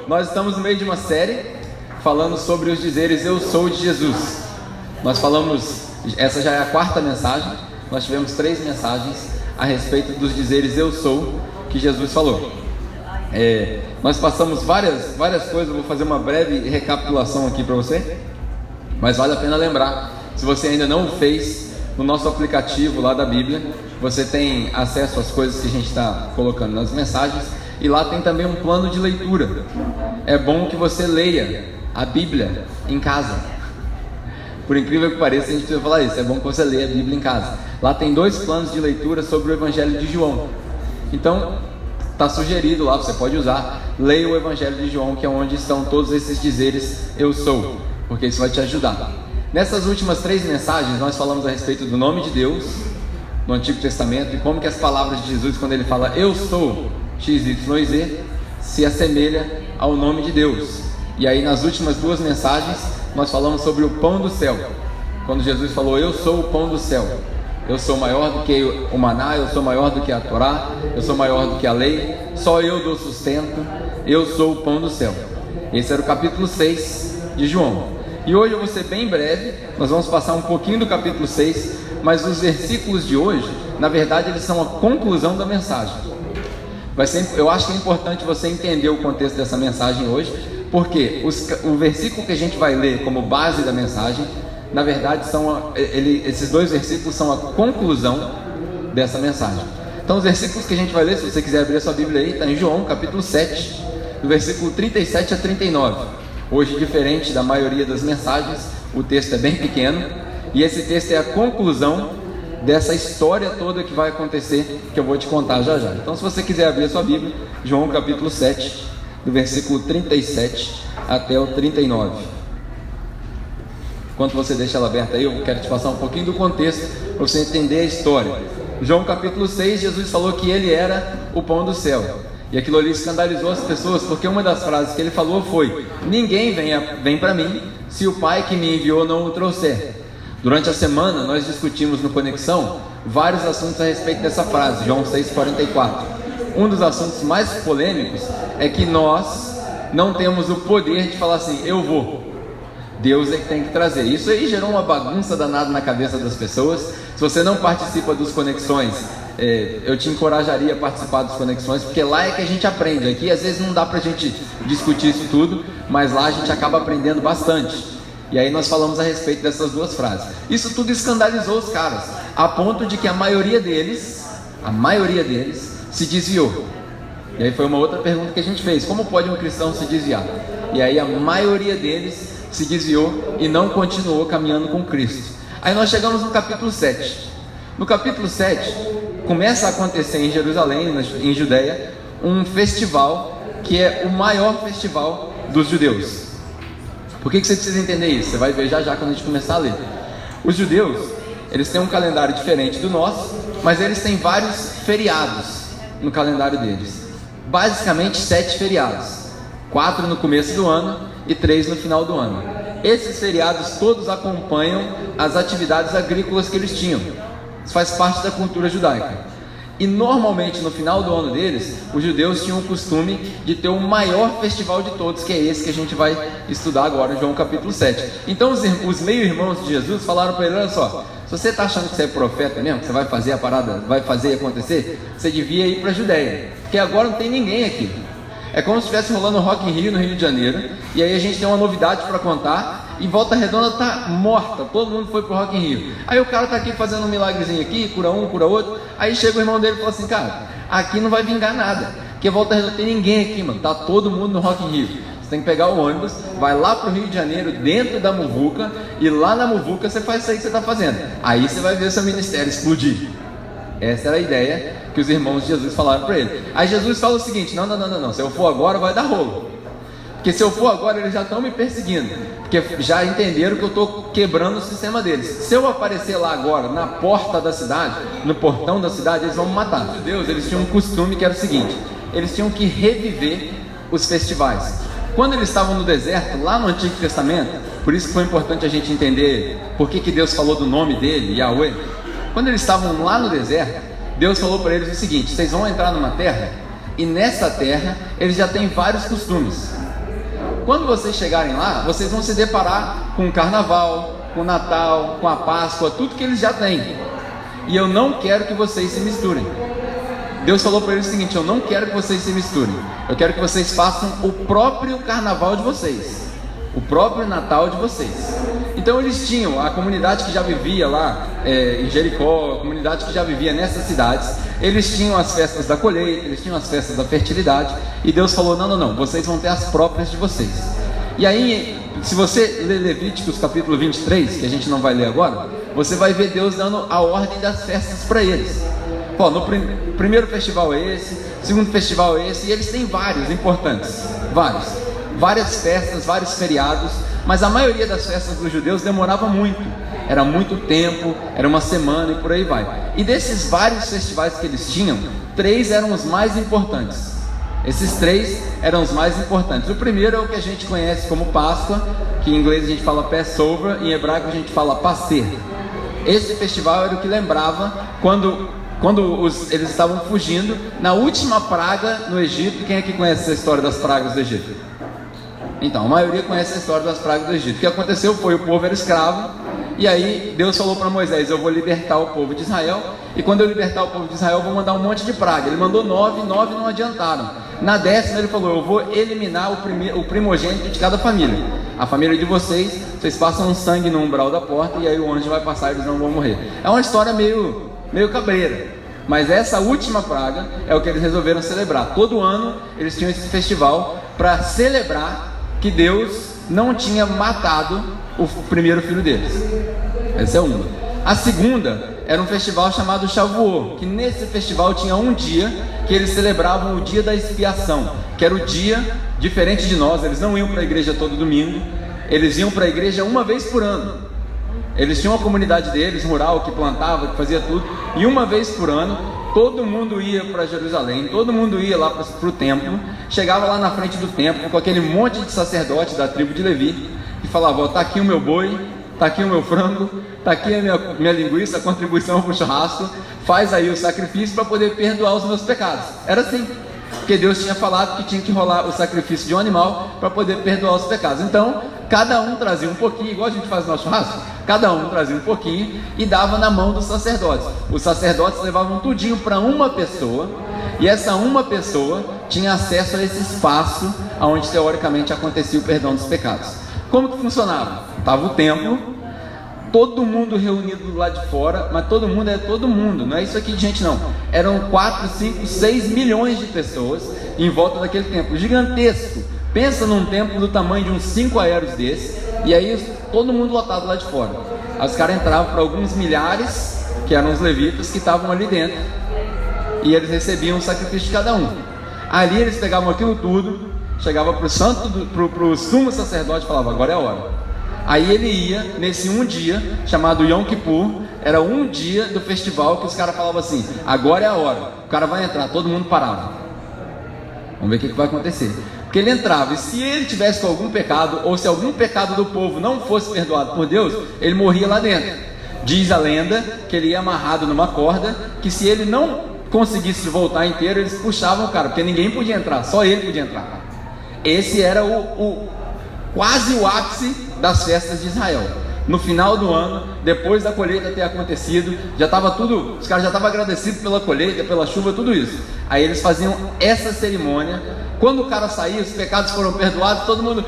nós estamos no meio de uma série falando sobre os dizeres eu sou de Jesus. Nós falamos, essa já é a quarta mensagem, nós tivemos 3 mensagens a respeito dos dizeres eu sou que Jesus falou. Nós passamos várias coisas, eu vou fazer uma breve recapitulação aqui para você, mas vale a pena lembrar, se você ainda não o fez, no nosso aplicativo lá da Bíblia, você tem acesso às coisas que a gente está colocando nas mensagens, e lá tem também um plano de leitura. É bom que você leia a Bíblia em casa. Por incrível que pareça, a gente precisa falar isso, é bom que você leia a Bíblia em casa. Lá tem 2 planos de leitura sobre o Evangelho de João. Então, está sugerido lá, você pode usar, leia o Evangelho de João, que é onde estão todos esses dizeres eu sou, porque isso vai te ajudar. Nessas últimas 3 mensagens, nós falamos a respeito do nome de Deus no Antigo Testamento e como que as palavras de Jesus, quando ele fala eu sou X, Y e Z, se assemelha ao nome de Deus. E aí nas últimas 2 mensagens, nós falamos sobre o pão do céu. Quando Jesus falou eu sou o pão do céu, eu sou maior do que o maná, eu sou maior do que a Torá, eu sou maior do que a lei, só eu dou sustento, eu sou o pão do céu. Esse era o capítulo 6 de João. E hoje eu vou ser bem breve, nós vamos passar um pouquinho do capítulo 6, mas os versículos de hoje, na verdade, eles são a conclusão da mensagem. Eu acho que é importante você entender o contexto dessa mensagem hoje, porque o versículo que a gente vai ler como base da mensagem, na verdade, esses 2 versículos são a conclusão dessa mensagem. Então, os versículos que a gente vai ler, se você quiser abrir a sua Bíblia aí, está em João, capítulo 7, do versículo 37 a 39. Hoje, diferente da maioria das mensagens, o texto é bem pequeno, e esse texto é a conclusão dessa história toda que vai acontecer, que eu vou te contar já já. Então, se você quiser abrir a sua Bíblia, João capítulo 7, do versículo 37 até o 39. Enquanto você deixa ela aberta aí, eu quero te passar um pouquinho do contexto, para você entender a história. João capítulo 6, Jesus falou que ele era o pão do céu. E aquilo ali escandalizou as pessoas, porque uma das frases que ele falou foi: ninguém vem para mim, se o Pai que me enviou não o trouxer. Durante a semana, nós discutimos no Conexão vários assuntos a respeito dessa frase, João 6,44. Um dos assuntos mais polêmicos é que nós não temos o poder de falar assim, eu vou. Deus é que tem que trazer. Isso aí gerou uma bagunça danada na cabeça das pessoas. Se você não participa dos Conexões, eu te encorajaria a participar dos Conexões, porque lá é que a gente aprende. Aqui às vezes não dá pra gente discutir isso tudo, mas lá a gente acaba aprendendo bastante. E aí nós falamos a respeito dessas 2 frases. Isso tudo escandalizou os caras, a ponto de que a maioria deles se desviou. E aí foi uma outra pergunta que a gente fez: como pode um cristão se desviar? E aí a maioria deles se desviou e não continuou caminhando com Cristo. Aí nós chegamos no capítulo 7. No capítulo 7, começa a acontecer em Jerusalém, em Judeia, um festival que é o maior festival dos judeus. Por que você precisa entender isso? Você vai ver já quando a gente começar a ler. Os judeus, eles têm um calendário diferente do nosso, mas eles têm vários feriados no calendário deles. Basicamente 7 feriados, 4 no começo do ano e 3 no final do ano. Esses feriados todos acompanham as atividades agrícolas que eles tinham. Isso faz parte da cultura judaica. E normalmente no final do ano deles, os judeus tinham o costume de ter o maior festival de todos, que é esse que a gente vai estudar agora em João capítulo 7. Então os meio-irmãos de Jesus falaram para ele: olha só, se você está achando que você é profeta mesmo, que você vai fazer a parada, vai fazer acontecer, você devia ir para a Judeia, porque agora não tem ninguém aqui. É como se estivesse rolando Rock in Rio no Rio de Janeiro, e aí a gente tem uma novidade para contar, e Volta Redonda está morta, todo mundo foi pro Rock in Rio. Aí o cara está aqui fazendo um milagrezinho aqui, cura um, cura outro, aí chega o irmão dele e fala assim: cara, aqui não vai vingar nada, porque Volta Redonda não tem ninguém aqui, mano, tá todo mundo no Rock in Rio. Você tem que pegar o ônibus, vai lá pro Rio de Janeiro, dentro da muvuca, e lá na muvuca você faz isso aí que você está fazendo. Aí você vai ver seu ministério explodir. Essa era a ideia que os irmãos de Jesus falaram para ele. Aí Jesus fala o seguinte: não, se eu for agora vai dar rolo, porque se eu for agora eles já estão me perseguindo, porque já entenderam que eu estou quebrando o sistema deles. Se eu aparecer lá agora, na porta da cidade, no portão da cidade, eles vão me matar. Os judeus, eles tinham um costume que era o seguinte: eles tinham que reviver os festivais. Quando eles estavam no deserto, lá no Antigo Testamento, por isso que foi importante a gente entender por que Deus falou do nome dele, Yahweh. Quando eles estavam lá no deserto, Deus falou para eles o seguinte: vocês vão entrar numa terra, e nessa terra eles já têm vários costumes. quando vocês chegarem lá, vocês vão se deparar com o carnaval, com o Natal, com a Páscoa, tudo que eles já têm. E eu não quero que vocês se misturem. Deus falou para eles o seguinte: eu não quero que vocês se misturem. Eu quero que vocês façam o próprio carnaval de vocês, o próprio Natal de vocês. Então eles tinham a comunidade que já vivia lá em Jericó, a comunidade que já vivia nessas cidades. Eles tinham as festas da colheita, eles tinham as festas da fertilidade. E Deus falou: não, vocês vão ter as próprias de vocês. E aí, se você ler Levíticos capítulo 23, que a gente não vai ler agora, você vai ver Deus dando a ordem das festas para eles. Pô, no primeiro festival é esse, segundo festival é esse, e eles têm vários importantes, várias festas, vários feriados, mas a maioria das festas dos judeus demorava muito, era muito tempo, era uma semana e por aí vai. E desses vários festivais que eles tinham, 3 eram os mais importantes. Esses 3 eram os mais importantes. O primeiro é o que a gente conhece como Páscoa, que em inglês a gente fala Passover, em hebraico a gente fala Passer. Esse festival era o que lembrava quando eles estavam fugindo na última praga no Egito. Quem aqui conhece a história das pragas do Egito? Então, a maioria conhece a história das pragas do Egito. O que aconteceu foi: o povo era escravo, e aí Deus falou para Moisés: eu vou libertar o povo de Israel, e quando eu libertar o povo de Israel, eu vou mandar um monte de praga. Ele mandou 9 não adiantaram. Na 10ª ele falou: eu vou eliminar o primogênito de cada família. A família de vocês passam um sangue no umbral da porta, e aí o anjo vai passar e eles não vão morrer. É uma história meio cabreira, mas essa última praga é o que eles resolveram celebrar. Todo ano eles tinham esse festival para celebrar que Deus não tinha matado o primeiro filho deles. Essa é uma. A segunda era um festival chamado Shavuot, que nesse festival tinha um dia que eles celebravam o dia da expiação, que era o dia diferente de nós. Eles não iam para a igreja todo domingo, eles iam para a igreja uma vez por ano. Eles tinham uma comunidade deles, rural, que plantava, que fazia tudo, e uma vez por ano todo mundo ia para Jerusalém, todo mundo ia lá para o templo, chegava lá na frente do templo com aquele monte de sacerdote da tribo de Levi, e falava: está aqui o meu boi, está aqui o meu frango, está aqui a minha linguiça, a contribuição para o churrasco, faz aí o sacrifício para poder perdoar os meus pecados. Era assim, porque Deus tinha falado que tinha que rolar o sacrifício de um animal para poder perdoar os pecados. Então, cada um trazia um pouquinho, igual a gente faz no nosso churrasco, cada um trazia um pouquinho e dava na mão dos sacerdotes. Os sacerdotes levavam tudinho para uma pessoa, e essa uma pessoa tinha acesso a esse espaço onde teoricamente acontecia o perdão dos pecados. Como que funcionava? Estava o templo, todo mundo reunido do lado de fora, mas todo mundo é todo mundo, não é isso aqui de gente não. Eram 4, 5, 6 milhões de pessoas em volta daquele templo, gigantesco. Pensa num templo do tamanho de uns 5 aéreos desse, e aí todo mundo lotado lá de fora. Aí os caras entravam para alguns milhares, que eram os levitas, que estavam ali dentro, e eles recebiam o sacrifício de cada um. Ali eles pegavam aquilo tudo, chegava para o sumo sacerdote e falava: agora é a hora. Aí ele ia nesse um dia, chamado Yom Kippur, era um dia do festival que os caras falavam assim: agora é a hora, o cara vai entrar, todo mundo parava. Vamos ver o que vai acontecer. Porque ele entrava, e se ele tivesse com algum pecado, ou se algum pecado do povo não fosse perdoado por Deus, ele morria lá dentro. Diz a lenda que ele ia amarrado numa corda, que se ele não conseguisse voltar inteiro, eles puxavam o cara, porque ninguém podia entrar, só ele podia entrar. Esse era quase o ápice das festas de Israel. No final do ano, depois da colheita ter acontecido, já estava tudo, os caras já estavam agradecidos pela colheita, pela chuva, tudo isso. Aí eles faziam essa cerimônia. Quando o cara saía, os pecados foram perdoados, todo mundo...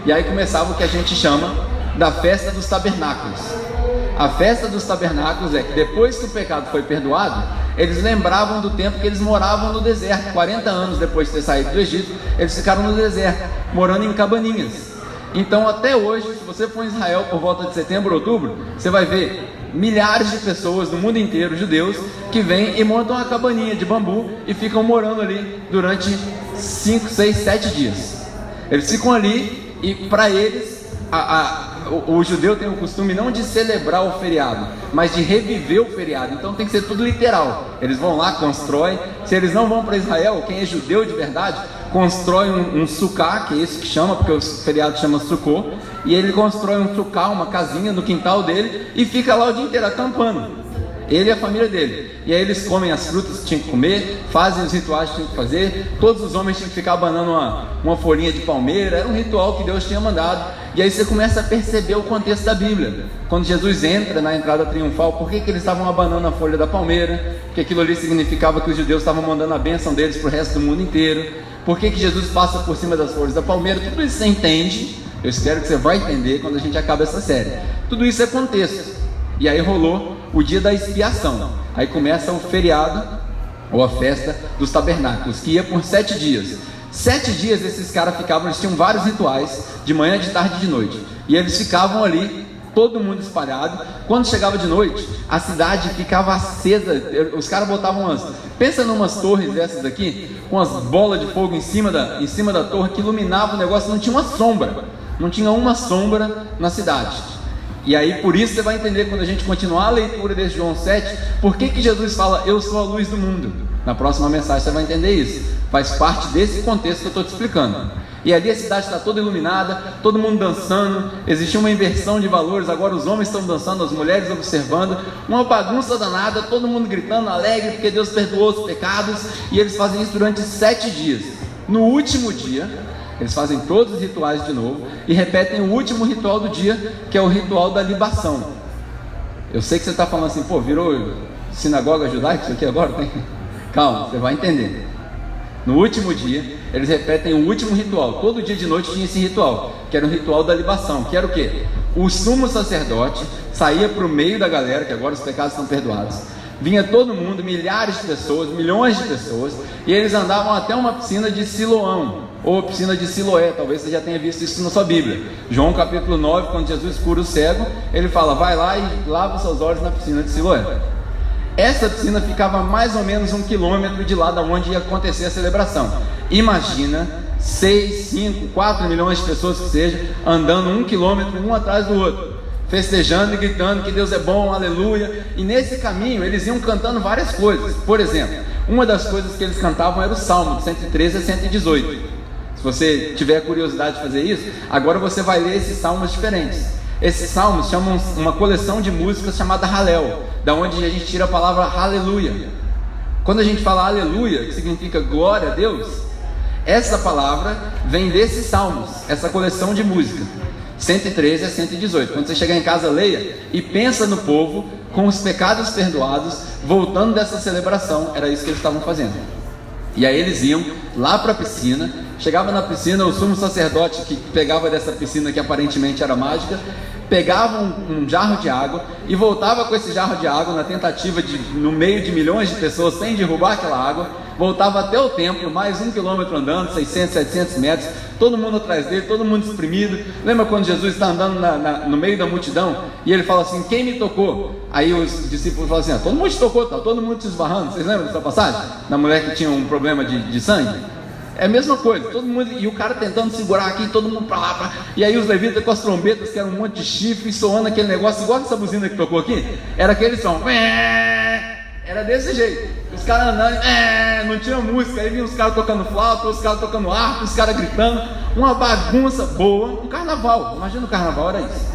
E aí começava o que a gente chama da festa dos tabernáculos. A festa dos tabernáculos é que depois que o pecado foi perdoado, eles lembravam do tempo que eles moravam no deserto. 40 anos depois de ter saído do Egito, eles ficaram no deserto, morando em cabaninhas. Então até hoje, se você for em Israel por volta de setembro, outubro, você vai ver milhares de pessoas do mundo inteiro, judeus, que vêm e montam uma cabaninha de bambu e ficam morando ali durante 5, 6, 7 dias. Eles ficam ali, e para eles o judeu tem o costume não de celebrar o feriado, mas de reviver o feriado. Então tem que ser tudo literal. Eles vão lá, constroem. Se eles não vão para Israel, quem é judeu de verdade constrói um sukkah, que é isso que chama, porque o feriado chama Sukkot, e ele constrói um sukkah, uma casinha no quintal dele, e fica lá o dia inteiro acampando. ele e a família dele. E aí eles comem as frutas que tinham que comer, fazem os rituais que tinham que fazer, todos os homens tinham que ficar abanando uma folhinha de palmeira, era um ritual que Deus tinha mandado. E aí você começa a perceber o contexto da Bíblia. Quando Jesus entra na entrada triunfal, por que eles estavam abanando a folha da palmeira? Porque aquilo ali significava que os judeus estavam mandando a bênção deles para o resto do mundo inteiro. Por que Jesus passa por cima das folhas da palmeira? Tudo isso você entende, eu espero que você vai entender quando a gente acaba essa série. Tudo isso é contexto. E aí rolou o dia da expiação. Aí começa o feriado, ou a festa dos tabernáculos, que ia por 7 dias. 7 dias esses caras ficavam, eles tinham vários rituais, de manhã, de tarde e de noite. E eles ficavam ali, todo mundo espalhado. Quando chegava de noite, a cidade ficava acesa. Os caras botavam pensa numas torres dessas daqui, com as bolas de fogo em cima da torre, que iluminava o negócio, não tinha uma sombra. Não tinha uma sombra na cidade. E aí por isso você vai entender quando a gente continuar a leitura desse João 7, por que Jesus fala, eu sou a luz do mundo. Na próxima mensagem você vai entender isso. Faz parte desse contexto que eu estou te explicando. E ali a cidade está toda iluminada, todo mundo dançando, existia uma inversão de valores, agora os homens estão dançando, as mulheres observando, uma bagunça danada, todo mundo gritando, alegre, porque Deus perdoou os pecados, e eles fazem isso durante 7 dias. No último dia, eles fazem todos os rituais de novo, e repetem o último ritual do dia, que é o ritual da libação. Eu sei que você está falando assim, virou sinagoga judaica isso aqui agora? Calma, você vai entender. No último dia, eles repetem o último ritual. Todo dia de noite tinha esse ritual, que era o ritual da libação, que era o quê? O sumo sacerdote saía para o meio da galera, que agora os pecados estão perdoados. Vinha todo mundo, milhares de pessoas, milhões de pessoas, e eles andavam até uma piscina de Siloão, ou piscina de Siloé, talvez você já tenha visto isso na sua Bíblia. João capítulo 9, quando Jesus cura o cego, ele fala, vai lá e lava os seus olhos na piscina de Siloé. Essa piscina ficava a mais ou menos 1 quilômetro de lá da onde ia acontecer a celebração. Imagina 6, 5, 4 milhões de pessoas que seja, andando 1 quilômetro um atrás do outro, festejando e gritando que Deus é bom, aleluia. E nesse caminho eles iam cantando várias coisas. Por exemplo, uma das coisas que eles cantavam era o Salmo de 113 a 118. Se você tiver curiosidade de fazer isso, agora você vai ler esses salmos diferentes. Esses salmos chamam uma coleção de músicas chamada Halel, da onde a gente tira a palavra aleluia. Quando a gente fala aleluia, que significa glória a Deus, essa palavra vem desses salmos, essa coleção de música 113 a 118. Quando você chegar em casa, leia e pensa no povo com os pecados perdoados, voltando dessa celebração. Era isso que eles estavam fazendo. E aí eles iam lá para a piscina. Chegava na piscina, o sumo sacerdote que pegava dessa piscina, que aparentemente era mágica, pegava um jarro de água e voltava com esse jarro de água na tentativa de, no meio de milhões de pessoas, sem derrubar aquela água, voltava até o templo, mais 1 quilômetro andando, 600, 700 metros, todo mundo atrás dele, todo mundo espremido. Lembra quando Jesus está andando no meio da multidão e ele fala assim, quem me tocou? Aí os discípulos falam assim, todo mundo te tocou, tá todo mundo te esbarrando. Vocês lembram dessa passagem? Da mulher que tinha um problema de sangue? É a mesma coisa, todo mundo, e o cara tentando segurar aqui, todo mundo pra lá, e aí os levitas com as trombetas, que eram um monte de chifre, soando aquele negócio, igual essa buzina que tocou aqui, era aquele som, era desse jeito, os caras andando, não tinha música, aí vinha os caras tocando flauta, os caras tocando harpa, os caras gritando, uma bagunça boa, um carnaval, imagina o carnaval, era isso,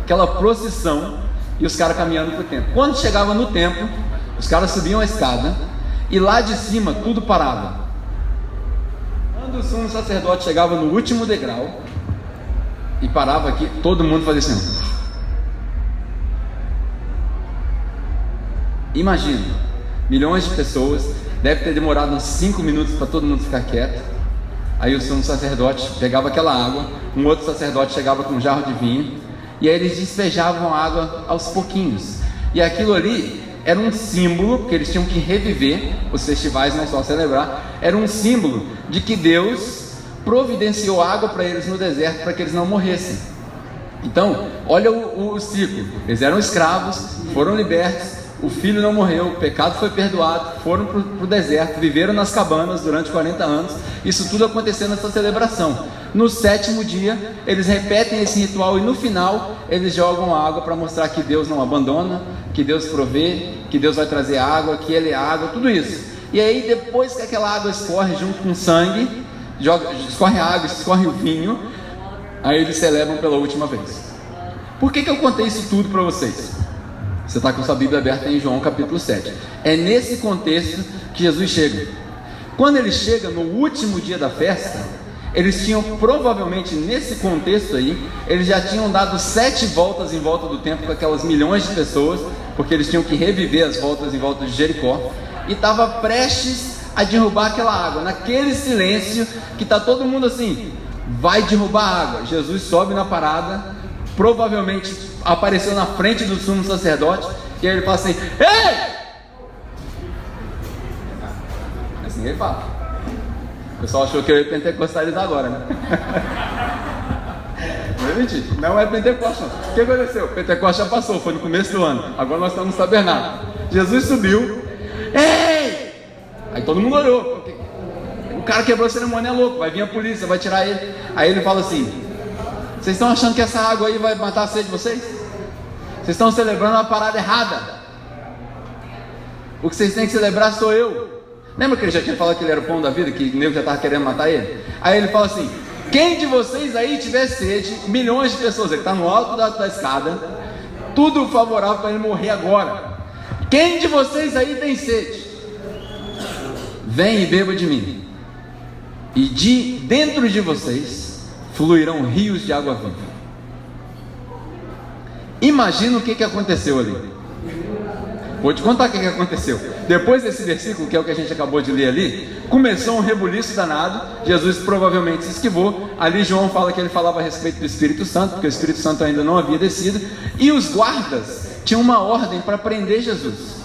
aquela procissão, e os caras caminhando pro templo. Quando chegava no templo, os caras subiam a escada, e lá de cima tudo parava. Quando o sumo sacerdote chegava no último degrau e parava aqui, todo mundo fazia assim. Imagina, milhões de pessoas, deve ter demorado uns 5 minutos para todo mundo ficar quieto. Aí o sumo sacerdote pegava aquela água, um outro sacerdote chegava com um jarro de vinho, e aí eles despejavam a água aos pouquinhos. E aquilo ali era um símbolo, porque eles tinham que reviver os festivais, não só celebrar, era um símbolo de que Deus providenciou água para eles no deserto, para que eles não morressem. Então, olha o ciclo, eles eram escravos, foram libertos, o filho não morreu, o pecado foi perdoado, foram para o deserto, viveram nas cabanas durante 40 anos, isso tudo aconteceu nessa celebração. No 7º dia, eles repetem esse ritual e no final, eles jogam água para mostrar que Deus não abandona, que Deus provê, que Deus vai trazer água, que Ele é água, tudo isso. E aí, depois que aquela água escorre junto com sangue, escorre a água, escorre o vinho, aí eles celebram pela última vez. Por que eu contei isso tudo para vocês? Você está com sua Bíblia aberta em João capítulo 7. É nesse contexto que Jesus chega. Quando ele chega no último dia da festa, eles tinham provavelmente, nesse contexto aí, eles já tinham dado 7 voltas em volta do templo com aquelas milhões de pessoas, porque eles tinham que reviver as voltas em volta de Jericó, e estava prestes a derrubar aquela água, naquele silêncio que está todo mundo assim, vai derrubar a água. Jesus sobe na parada, provavelmente apareceu na frente do sumo sacerdote, e aí ele fala assim: ei! Assim ele fala. O pessoal achou que eu ia pentecostalizar agora, né? Não é Pentecostes, não. O que aconteceu? Pentecostes já passou, foi no começo do ano. Agora nós estamos no tabernáculo. Jesus subiu. Ei! Aí todo mundo olhou. Porque o cara quebrou a cerimônia, é louco. Vai vir a polícia, vai tirar ele. Aí ele fala assim: vocês estão achando que essa água aí vai matar a sede de vocês? Vocês estão celebrando uma parada errada. O que vocês têm que celebrar sou eu. Lembra que ele já tinha falado que ele era o pão da vida, que o nego já estava querendo matar ele? Aí ele fala assim: quem de vocês aí tiver sede, milhões de pessoas, ele está no alto da escada, tudo favorável para ele morrer agora. Quem de vocês aí tem sede? Vem e beba de mim, e de dentro de vocês fluirão rios de água viva. Imagina o que aconteceu ali. Vou te contar o que aconteceu. Depois desse versículo, que é o que a gente acabou de ler ali, começou um rebuliço danado. Jesus provavelmente se esquivou. Ali João fala que ele falava a respeito do Espírito Santo, porque o Espírito Santo ainda não havia descido. E os guardas tinham uma ordem para prender Jesus.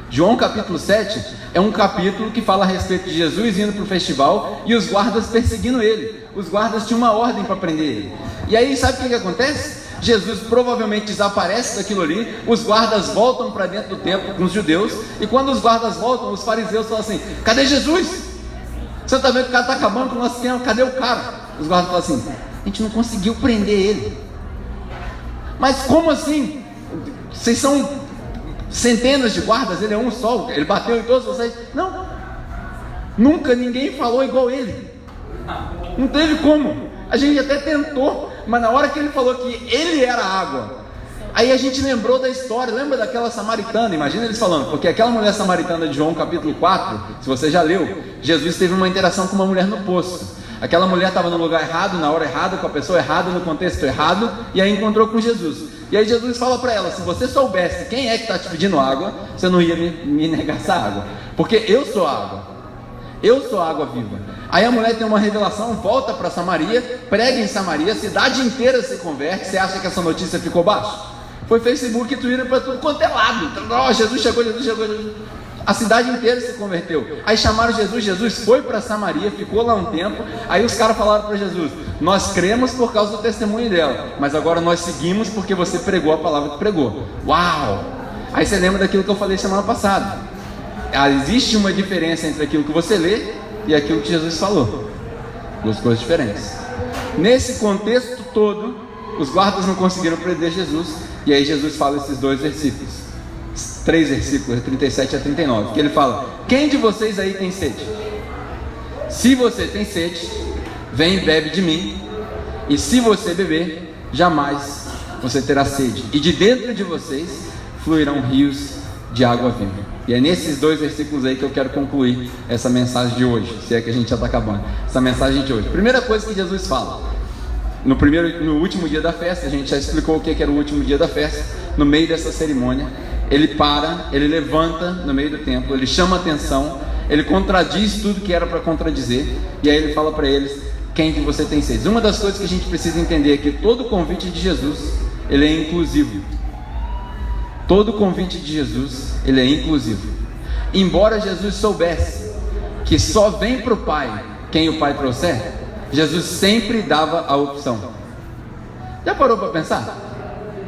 João capítulo 7 é um capítulo que fala a respeito de Jesus indo para o festival e os guardas perseguindo ele. Os guardas tinham uma ordem para prender ele. E aí sabe o que acontece? Jesus provavelmente desaparece daquilo ali, os guardas voltam para dentro do templo com os judeus, e quando os guardas voltam, os fariseus falam assim: cadê Jesus? Você está vendo que o cara está acabando com o nosso tempo, cadê o cara? Os guardas falam assim: a gente não conseguiu prender ele. Mas como assim? Vocês são centenas de guardas, ele é um só, ele bateu em todos vocês? Não, nunca ninguém falou igual ele, não teve como. A gente até tentou, mas na hora que ele falou que ele era água, aí a gente lembrou da história. Lembra daquela samaritana? Imagina eles falando, porque aquela mulher samaritana de João capítulo 4, se você já leu, Jesus teve uma interação com uma mulher no poço. Aquela mulher estava no lugar errado, na hora errada, com a pessoa errada, no contexto errado, e aí encontrou com Jesus. E aí Jesus fala para ela: se você soubesse quem é que está te pedindo água, você não ia me negar essa água, porque eu sou água. Eu sou a água viva. Aí a mulher tem uma revelação, volta para Samaria, prega em Samaria, a cidade inteira se converte. Você acha que essa notícia ficou baixa? Foi Facebook e Twitter para tudo quanto é lado. Oh, Jesus chegou, Jesus chegou, Jesus. A cidade inteira se converteu. Aí chamaram Jesus, Jesus foi para Samaria, ficou lá um tempo. Aí os caras falaram para Jesus: nós cremos por causa do testemunho dela, mas agora nós seguimos porque você pregou a palavra que pregou. Uau! Aí você lembra daquilo que eu falei semana passada. Existe uma diferença entre aquilo que você lê e aquilo que Jesus falou. Duas coisas diferentes. Nesse contexto todo, os guardas não conseguiram prender Jesus. E aí Jesus fala esses 2 versículos, 3 versículos, 37 a 39, que ele fala: quem de vocês aí tem sede? Se você tem sede, vem e bebe de mim. E se você beber, jamais você terá sede. E de dentro de vocês fluirão rios de água viva. E é nesses 2 versículos aí que eu quero concluir essa mensagem de hoje, se é que a gente já está acabando, essa mensagem de hoje. Primeira coisa que Jesus fala, no último dia da festa, a gente já explicou o que era o último dia da festa. No meio dessa cerimônia, ele para, ele levanta no meio do templo, ele chama atenção, ele contradiz tudo que era para contradizer, e aí ele fala para eles: quem que você tem sede? Uma das coisas que a gente precisa entender é que todo convite de Jesus, ele é inclusivo. Todo convite de Jesus, ele é inclusivo. Embora Jesus soubesse que só vem para o Pai quem o Pai trouxer, Jesus sempre dava a opção. Já parou para pensar?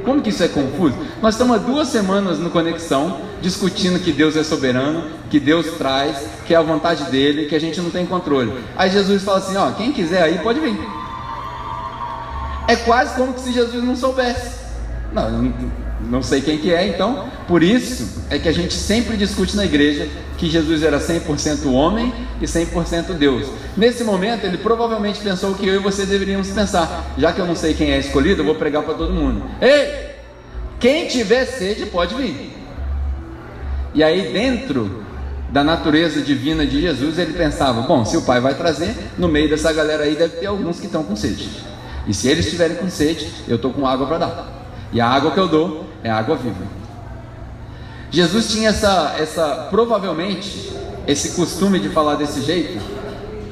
Como que isso é confuso? Nós estamos há 2 semanas no Conexão, discutindo que Deus é soberano, que Deus traz, que é a vontade dele, que a gente não tem controle. Aí Jesus fala assim: ó, quem quiser aí pode vir. É quase como se Jesus não soubesse. Não sei quem que é, então, por isso é que a gente sempre discute na igreja que Jesus era 100% homem e 100% Deus. Nesse momento, ele provavelmente pensou o que eu e você deveríamos pensar: já que eu não sei quem é escolhido, eu vou pregar para todo mundo. Ei, quem tiver sede pode vir. E aí, dentro da natureza divina de Jesus, ele pensava: bom, se o Pai vai trazer, no meio dessa galera aí deve ter alguns que estão com sede. E se eles estiverem com sede, eu estou com água para dar. E a água que eu dou é água viva. Jesus tinha provavelmente, esse costume de falar desse jeito,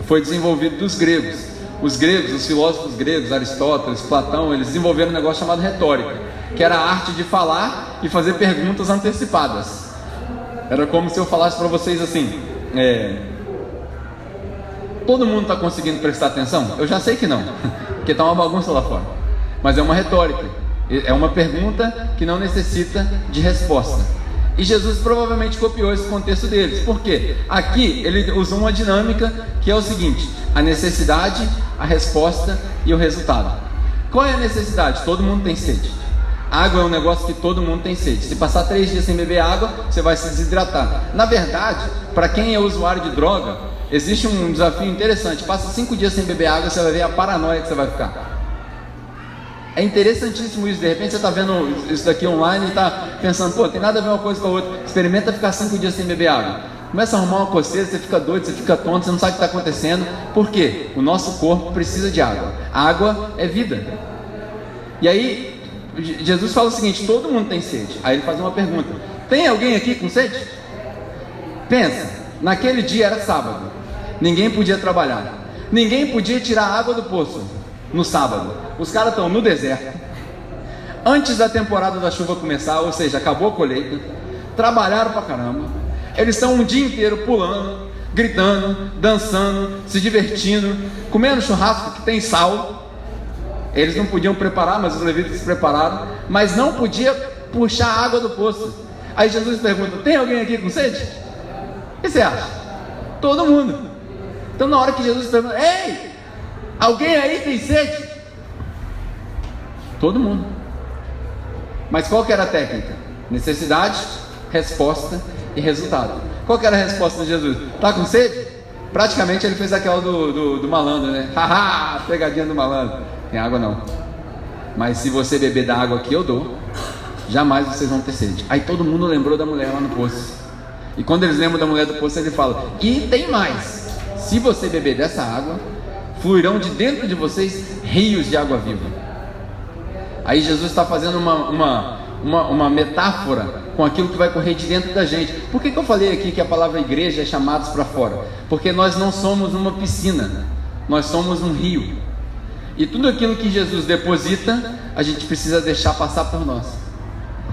foi desenvolvido dos gregos. Os gregos, os filósofos gregos, Aristóteles, Platão, eles desenvolveram um negócio chamado retórica, que era a arte de falar e fazer perguntas antecipadas. Era como se eu falasse para vocês assim: todo mundo está conseguindo prestar atenção? Eu já sei que não, porque está uma bagunça lá fora. Mas é uma retórica, é uma pergunta que não necessita de resposta. E Jesus provavelmente copiou esse contexto deles. Por quê? Aqui ele usou uma dinâmica que é o seguinte: a necessidade, a resposta e o resultado. Qual é a necessidade? Todo mundo tem sede. Água é um negócio que todo mundo tem sede. Se passar 3 dias sem beber água, você vai se desidratar. Na verdade, para quem é usuário de droga, existe um desafio interessante. Passa 5 dias sem beber água, você vai ver a paranoia que você vai ficar. É interessantíssimo isso. De repente você está vendo isso daqui online e está pensando: pô, tem nada a ver uma coisa com a outra. Experimenta ficar 5 dias sem beber água. Começa a arrumar uma coceira, você fica doido, você fica tonto, você não sabe o que está acontecendo. Por quê? O nosso corpo precisa de água. A água é vida. E aí Jesus fala o seguinte: todo mundo tem sede. Aí ele faz uma pergunta: tem alguém aqui com sede? Pensa, naquele dia era sábado, ninguém podia trabalhar, ninguém podia tirar água do poço no sábado. Os caras estão no deserto, antes da temporada da chuva começar, ou seja, acabou a colheita, trabalharam pra caramba, eles estão um dia inteiro pulando, gritando, dançando, se divertindo, comendo churrasco que tem sal. Eles não podiam preparar, mas os levitas se prepararam, mas não podia puxar a água do poço. Aí Jesus pergunta: tem alguém aqui com sede? O que você acha? Todo mundo. Então na hora que Jesus pergunta: ei, alguém aí tem sede? Todo mundo. Mas qual que era a técnica? Necessidade, resposta e resultado. Qual que era a resposta de Jesus? Tá com sede? Praticamente ele fez aquela do malandro, né? Haha, pegadinha do malandro. Tem água não, mas se você beber da água que eu dou, jamais vocês vão ter sede. Aí todo mundo lembrou da mulher lá no poço. E quando eles lembram da mulher do poço, ele fala: e tem mais, se você beber dessa água, fluirão de dentro de vocês rios de água viva. Aí Jesus está fazendo uma metáfora com aquilo que vai correr de dentro da gente. Por que eu falei aqui que a palavra igreja é chamados para fora? Porque nós não somos uma piscina, nós somos um rio. E tudo aquilo que Jesus deposita, a gente precisa deixar passar por nós.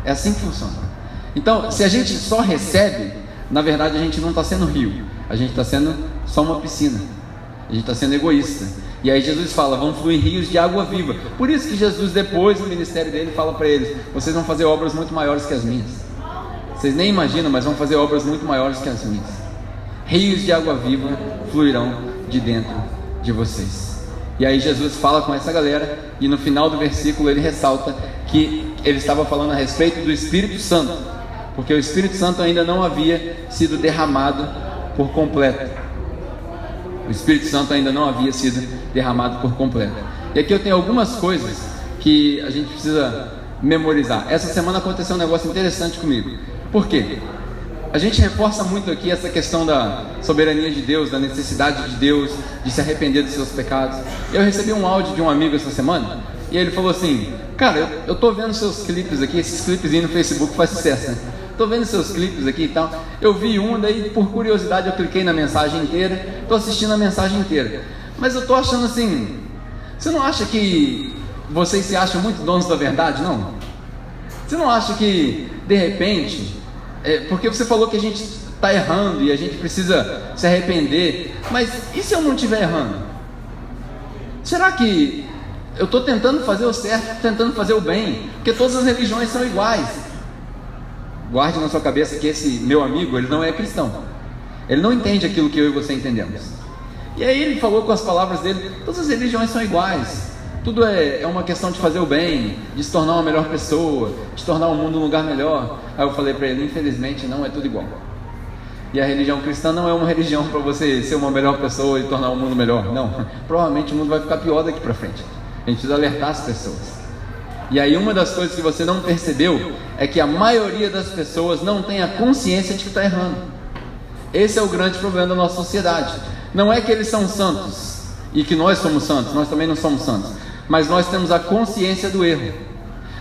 É assim que funciona. Então, se a gente só recebe, na verdade a gente não está sendo rio, a gente está sendo só uma piscina, a gente está sendo egoísta. E aí Jesus fala: vão fluir rios de água viva. Por isso que Jesus, depois do ministério dele, fala para eles: vocês vão fazer obras muito maiores que as minhas. Vocês nem imaginam, mas vão fazer obras muito maiores que as minhas. Rios de água viva fluirão de dentro de vocês. E aí Jesus fala com essa galera, e no final do versículo ele ressalta que ele estava falando a respeito do Espírito Santo, porque o Espírito Santo ainda não havia sido derramado por completo. O Espírito Santo ainda não havia sido derramado por completo. E aqui eu tenho algumas coisas que a gente precisa memorizar. Essa semana aconteceu um negócio interessante comigo. Por quê? A gente reforça muito aqui essa questão da soberania de Deus, da necessidade de Deus de se arrepender dos seus pecados. Eu recebi um áudio de um amigo essa semana, e ele falou assim: cara, eu tô vendo seus clipes aqui, esses clipes aí no Facebook faz sucesso, né? Tô vendo seus clipes aqui e tal. Eu vi um, daí por curiosidade eu cliquei na mensagem inteira, tô assistindo a mensagem inteira. Mas eu tô achando assim, você não acha que vocês se acham muito donos da verdade, não? Você não acha que, de repente... porque você falou que a gente está errando e a gente precisa se arrepender, mas e se eu não estiver errando? Será que eu estou tentando fazer o certo, tentando fazer o bem? Porque todas as religiões são iguais. Guarde na sua cabeça que esse meu amigo, ele não é cristão, ele não entende aquilo que eu e você entendemos. E aí ele falou com as palavras dele: todas as religiões são iguais, tudo é uma questão de fazer o bem, de se tornar uma melhor pessoa, de tornar o mundo um lugar melhor. Aí eu falei para ele: infelizmente não é tudo igual. E a religião cristã não é uma religião para você ser uma melhor pessoa e tornar o mundo melhor. Não, provavelmente o mundo vai ficar pior daqui para frente. A gente precisa alertar as pessoas. E aí uma das coisas que você não percebeu é que a maioria das pessoas não tem a consciência de que está errando. Esse é o grande problema da nossa sociedade. Não é que eles são santos e que nós somos santos, nós também não somos santos, mas nós temos a consciência do erro.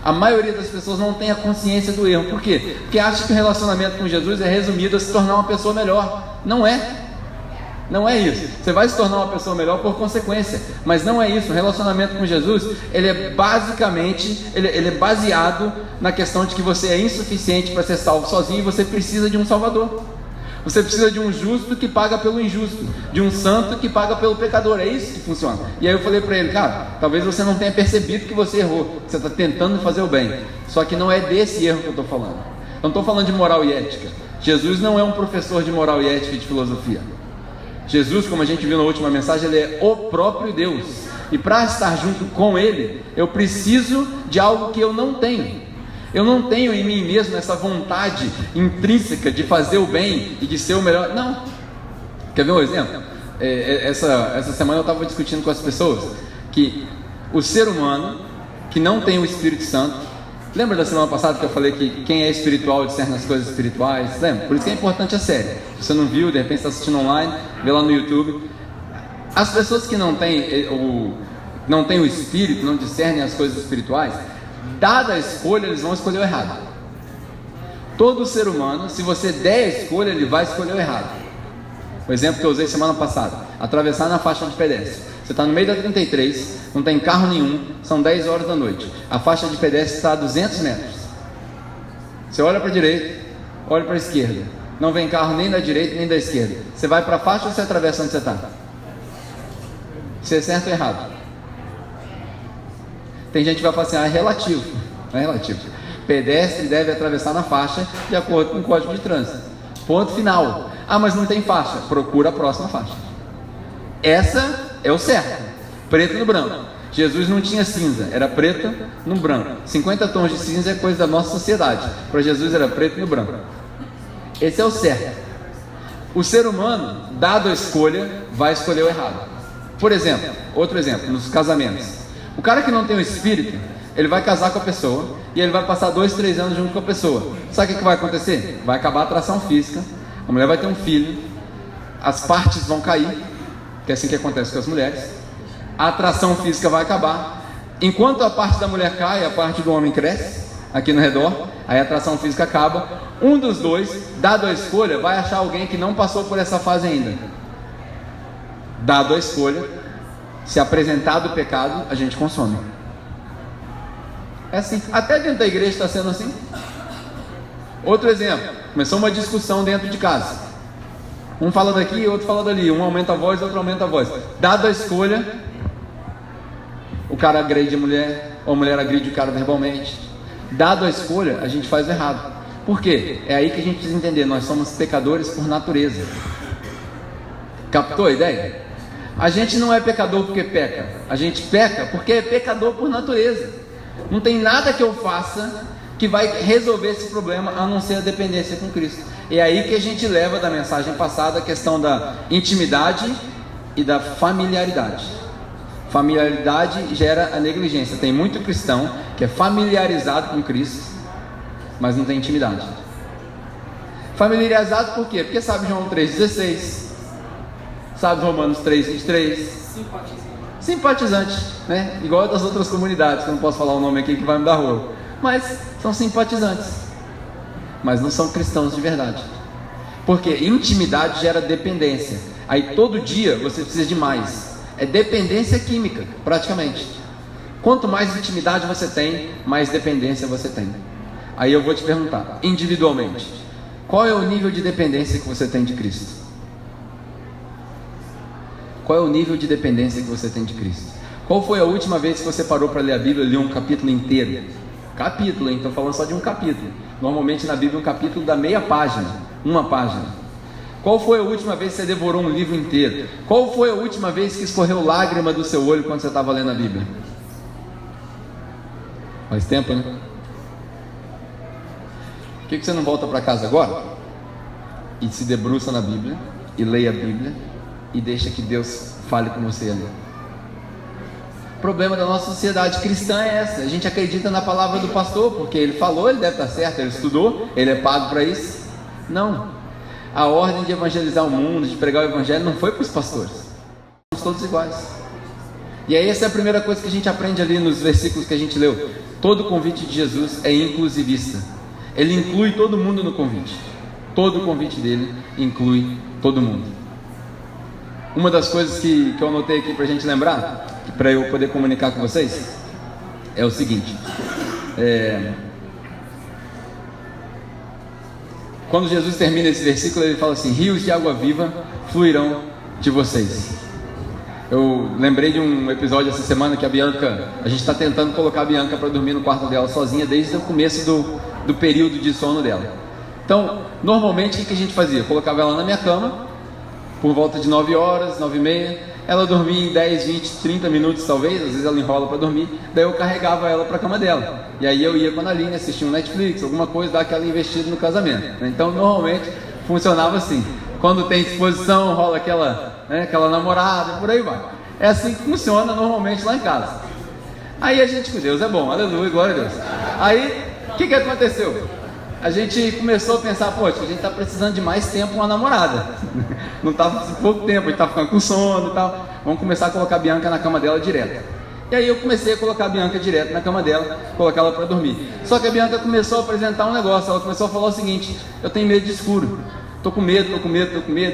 A maioria das pessoas não tem a consciência do erro. Por quê? Porque acha que o relacionamento com Jesus é resumido a se tornar uma pessoa melhor. Não é. Não é isso. Você vai se tornar uma pessoa melhor por consequência, mas não é isso. O relacionamento com Jesus, ele é basicamente, ele é baseado na questão de que você é insuficiente para ser salvo sozinho e você precisa de um Salvador. Você precisa de um justo que paga pelo injusto, de um santo que paga pelo pecador. É isso que funciona. E aí eu falei para ele, cara, talvez você não tenha percebido que você errou, que você está tentando fazer o bem. Só que não é desse erro que eu estou falando. Eu não estou falando de moral e ética. Jesus não é um professor de moral e ética e de filosofia. Jesus, como a gente viu na última mensagem, ele é o próprio Deus. E para estar junto com ele, eu preciso de algo que eu não tenho. Eu não tenho em mim mesmo essa vontade intrínseca de fazer o bem e de ser o melhor. Não. Quer ver um exemplo? Essa semana eu estava discutindo com as pessoas que o ser humano que não tem o Espírito Santo, lembra da semana passada que eu falei que quem é espiritual discerne as coisas espirituais? Lembra? Por isso que é importante a série. Se você não viu, de repente está assistindo online, vê lá no YouTube. As pessoas que não têm o Espírito, não discernem as coisas espirituais, dada a escolha, eles vão escolher o errado. Todo ser humano, se você der a escolha, ele vai escolher o errado. O exemplo que eu usei semana passada: atravessar na faixa de pedestre. Você está no meio da 33, não tem carro nenhum, são 10 horas da noite. A faixa de pedestre está a 200 metros. Você olha para a direita, olha para a esquerda. Não vem carro nem da direita nem da esquerda. Você vai para a faixa ou você atravessa onde você está? Você é certo ou errado? Tem gente que vai falar assim, é relativo. Não é relativo. Pedestre deve atravessar na faixa de acordo com o Código de Trânsito. Ponto final. Ah, mas não tem faixa. Procura a próxima faixa. Essa é o certo. Preto no branco. Jesus não tinha cinza, era preto no branco. 50 tons de cinza é coisa da nossa sociedade. Para Jesus era preto no branco. Esse é o certo. O ser humano, dado a escolha, vai escolher o errado. Por exemplo, outro exemplo, nos casamentos. O cara que não tem o Espírito, ele vai casar com a pessoa e ele vai passar 2, 3 anos junto com a pessoa. Sabe o que vai acontecer? Vai acabar a atração física, a mulher vai ter um filho, as partes vão cair, que é assim que acontece com as mulheres. A atração física vai acabar. Enquanto a parte da mulher cai, a parte do homem cresce aqui no redor, aí a atração física acaba. Um dos dois, dado a escolha, vai achar alguém que não passou por essa fase ainda. Dado a escolha, se apresentado o pecado, a gente consome. É assim. Até dentro da igreja está sendo assim. Outro exemplo. Começou uma discussão dentro de casa. Um fala daqui, outro fala dali. Um aumenta a voz, outro aumenta a voz. Dado a escolha, o cara agride a mulher, ou a mulher agride o cara verbalmente. Dado a escolha, a gente faz o errado. Por quê? É aí que a gente precisa entender. Nós somos pecadores por natureza. Captou a ideia? A gente não é pecador porque peca. A gente peca porque é pecador por natureza. Não tem nada que eu faça que vai resolver esse problema, a não ser a dependência com Cristo. É aí que a gente leva da mensagem passada a questão da intimidade e da familiaridade. Familiaridade gera a negligência. Tem muito cristão que é familiarizado com Cristo, mas não tem intimidade. Familiarizado por quê? Porque sabe João 3,16, sabe Romanos 3,23. Simpatizante, né? Igual das outras comunidades, que eu não posso falar o nome aqui que vai me dar rolo. Mas são simpatizantes, mas não são cristãos de verdade. Porque intimidade gera dependência. Aí todo dia você precisa de mais. É dependência química, praticamente. Quanto mais intimidade você tem, mais dependência você tem. Aí eu vou te perguntar, individualmente, qual é o nível de dependência que você tem de Cristo? Qual é o nível de dependência que você tem de Cristo? Qual foi a última vez que você parou para ler a Bíblia e leu um capítulo inteiro? Capítulo, hein? Estou falando só de um capítulo. Normalmente na Bíblia um capítulo dá meia página, uma página. Qual foi a última vez que você devorou um livro inteiro? Qual foi a última vez que escorreu lágrima do seu olho quando você estava lendo a Bíblia? Faz tempo, né? Por que você não volta para casa agora? E se debruça na Bíblia, e leia a Bíblia, e deixa que Deus fale com você ali. O problema da nossa sociedade cristã é essa: a gente acredita na palavra do pastor, porque ele falou, ele deve estar certo, ele estudou, ele é pago para isso. Não, a ordem de evangelizar o mundo, de pregar o evangelho, não foi para os pastores. Somos todos iguais. E aí essa é a primeira coisa que a gente aprende ali nos versículos que a gente leu. Todo convite de Jesus é inclusivista. Ele inclui todo mundo no convite. Todo o convite dele inclui todo mundo. Uma das coisas que eu anotei aqui para a gente lembrar, para eu poder comunicar com vocês, é o seguinte: quando Jesus termina esse versículo, ele fala assim: rios de água viva fluirão de vocês. Eu lembrei de um episódio essa semana que a gente está tentando colocar a Bianca para dormir no quarto dela sozinha desde o começo do período de sono dela. Então, normalmente o que a gente fazia? Eu colocava ela na minha cama por volta de 9 horas, 9h30, ela dormia em 10, 20, 30 minutos talvez, às vezes ela enrola para dormir, daí eu carregava ela para a cama dela, e aí eu ia com a Naline assistir um Netflix, alguma coisa, dar aquela investida no casamento. Então normalmente funcionava assim: quando tem disposição, rola aquela namorada, por aí vai. É assim que funciona normalmente lá em casa. Aí a gente, Deus é bom, aleluia, glória a Deus. Aí, o que aconteceu? A gente começou a pensar: poxa, a gente está precisando de mais tempo com uma namorada. Não estava pouco tempo, a gente está ficando com sono e tal. Vamos começar a colocar a Bianca na cama dela direto. E aí eu comecei a colocar a Bianca direto na cama dela, colocar ela para dormir. Só que a Bianca começou a apresentar um negócio. Ela começou a falar o seguinte: eu tenho medo de escuro. Tô com medo.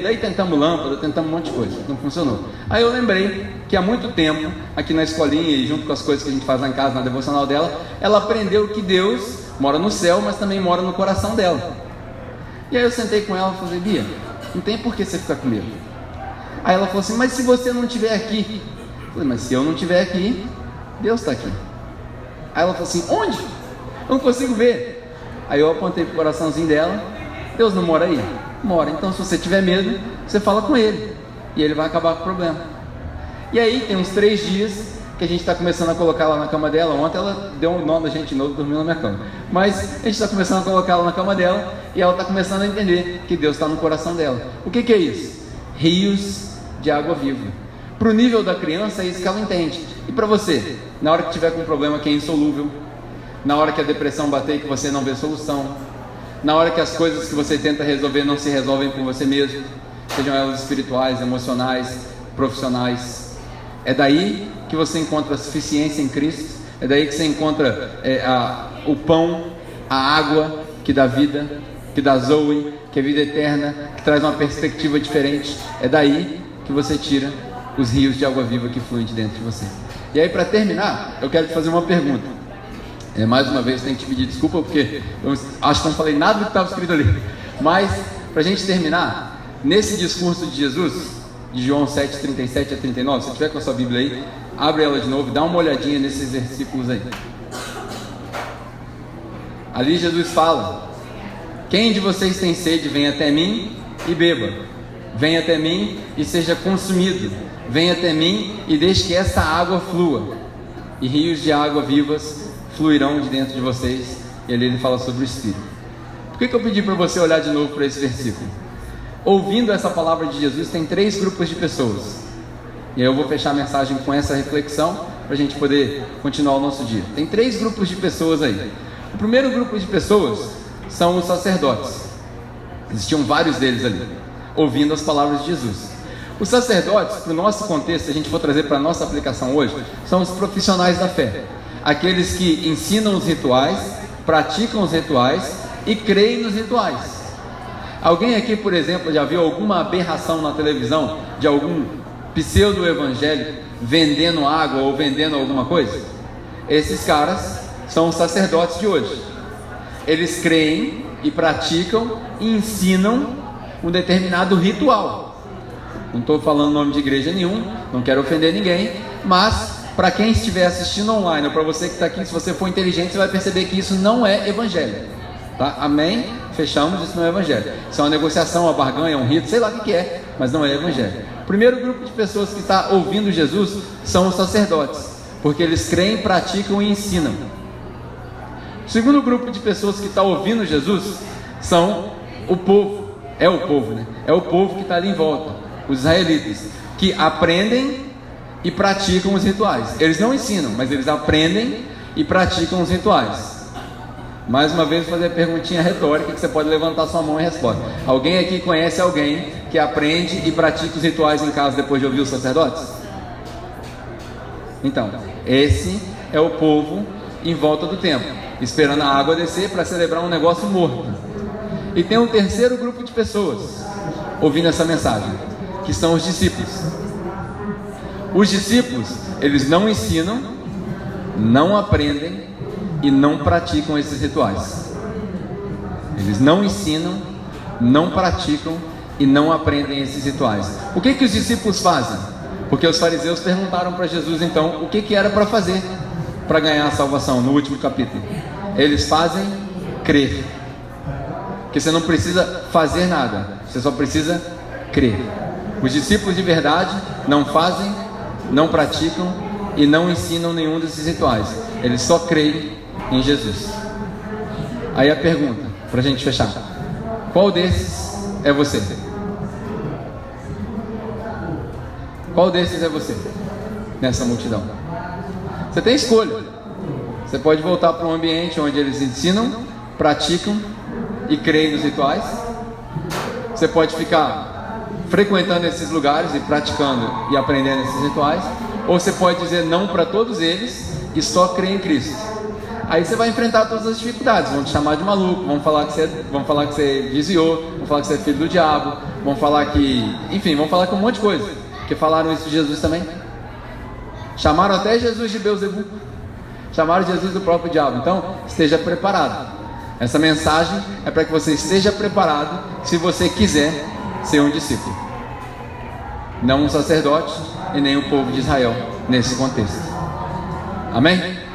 Aí tentamos lâmpada, tentamos um monte de coisa, não funcionou. Aí eu lembrei que há muito tempo, aqui na escolinha e junto com as coisas que a gente faz lá em casa, na devocional dela, ela aprendeu que Deus mora no céu, mas também mora no coração dela. E aí eu sentei com ela e falei: Bia, não tem por que você ficar com medo. Aí ela falou assim: mas se você não estiver aqui? Eu falei: mas se eu não estiver aqui, Deus está aqui. Aí ela falou assim: onde? Eu não consigo ver. Aí eu apontei para o coraçãozinho dela: Deus não mora aí? Mora. Então se você tiver medo, você fala com Ele, e Ele vai acabar com o problema. E aí tem uns 3 dias que a gente está começando a colocar ela na cama dela. Ontem ela deu um nó na gente de novo, dormiu na minha cama. Mas a gente está começando a colocar ela na cama dela, e ela está começando a entender que Deus está no coração dela. O que é isso? Rios de água viva. Para o nível da criança é isso que ela entende. E para você, na hora que tiver com um problema que é insolúvel, na hora que a depressão bater e que você não vê solução, na hora que as coisas que você tenta resolver não se resolvem por você mesmo, sejam elas espirituais, emocionais, profissionais, é daí que você encontra a suficiência em Cristo. É daí que você encontra o pão, a água que dá vida, que dá zoe, que é vida eterna, que traz uma perspectiva diferente. É daí que você tira os rios de água viva que fluem de dentro de você. E aí, para terminar, eu quero te fazer uma pergunta. Mais uma vez, tenho que te pedir desculpa, porque eu acho que não falei nada do que estava escrito ali. Mas, para a gente terminar, nesse discurso de Jesus, de João 7, 37 a 39, se tiver com a sua Bíblia aí, abre ela de novo, dá uma olhadinha nesses versículos aí. Ali Jesus fala: quem de vocês tem sede, venha até mim e beba. Venha até mim e seja consumido. Venha até mim e deixe que essa água flua, e rios de água vivas fluirão de dentro de vocês. E ali ele fala sobre o Espírito. Por que eu pedi para você olhar de novo para esse versículo? Ouvindo essa palavra de Jesus, tem 3 grupos de pessoas. E aí eu vou fechar a mensagem com essa reflexão, para a gente poder continuar o nosso dia. Tem 3 grupos de pessoas aí. O primeiro grupo de pessoas são os sacerdotes. Existiam vários deles ali, ouvindo as palavras de Jesus. Os sacerdotes, para o nosso contexto, se a gente for trazer para a nossa aplicação hoje, são os profissionais da fé. Aqueles que ensinam os rituais, praticam os rituais e creem nos rituais. Alguém aqui, por exemplo, já viu alguma aberração na televisão de algum pseudo-evangélico vendendo água ou vendendo alguma coisa? Esses caras são os sacerdotes de hoje. Eles creem e praticam e ensinam um determinado ritual. Não estou falando nome de igreja nenhum, não quero ofender ninguém, mas para quem estiver assistindo online, ou para você que está aqui, se você for inteligente, você vai perceber que isso não é evangelho, tá? Amém? Fechamos, isso não é evangelho. Isso é uma negociação, uma barganha, um rito, sei lá o que é, mas não é evangelho. O primeiro grupo de pessoas que está ouvindo Jesus são os sacerdotes, porque eles creem, praticam e ensinam. O segundo grupo de pessoas que está ouvindo Jesus são o povo. É o povo, né? É o povo que está ali em volta, os israelitas, que aprendem e praticam os rituais. Eles não ensinam, mas eles aprendem e praticam os rituais. Mais uma vez, vou fazer a perguntinha retórica que você pode levantar sua mão e responder. Alguém aqui conhece alguém que aprende e pratica os rituais em casa depois de ouvir os sacerdotes? Então, esse é o povo em volta do templo, esperando a água descer para celebrar um negócio morto. E tem um terceiro grupo de pessoas ouvindo essa mensagem, que são os discípulos. Os discípulos, eles não ensinam, não aprendem e não praticam esses rituais. Eles não ensinam, não praticam e não aprendem esses rituais. O que os discípulos fazem? Porque os fariseus perguntaram para Jesus então o que era para fazer para ganhar a salvação no último capítulo. Eles fazem crer. Porque você não precisa fazer nada, você só precisa crer. Os discípulos de verdade não fazem, não praticam e não ensinam nenhum desses rituais. Eles só creem em Jesus. Aí a pergunta, para a gente fechar: qual desses é você? Qual desses é você nessa multidão? Você tem escolha. Você pode voltar para um ambiente onde eles ensinam, praticam e creem nos rituais. Você pode ficar frequentando esses lugares e praticando e aprendendo esses rituais. Ou você pode dizer não para todos eles e só crer em Cristo. Aí você vai enfrentar todas as dificuldades. Vão te chamar de maluco, vão falar que você desviou, vão falar que você é filho do diabo, vão falar que... Enfim, vão falar com um monte de coisa. Porque falaram isso de Jesus também. Chamaram até Jesus de Beelzebub. Chamaram Jesus do próprio diabo. Então, esteja preparado. Essa mensagem é para que você esteja preparado se você quiser ser um discípulo. Não um sacerdote e nem o povo de Israel nesse contexto. Amém?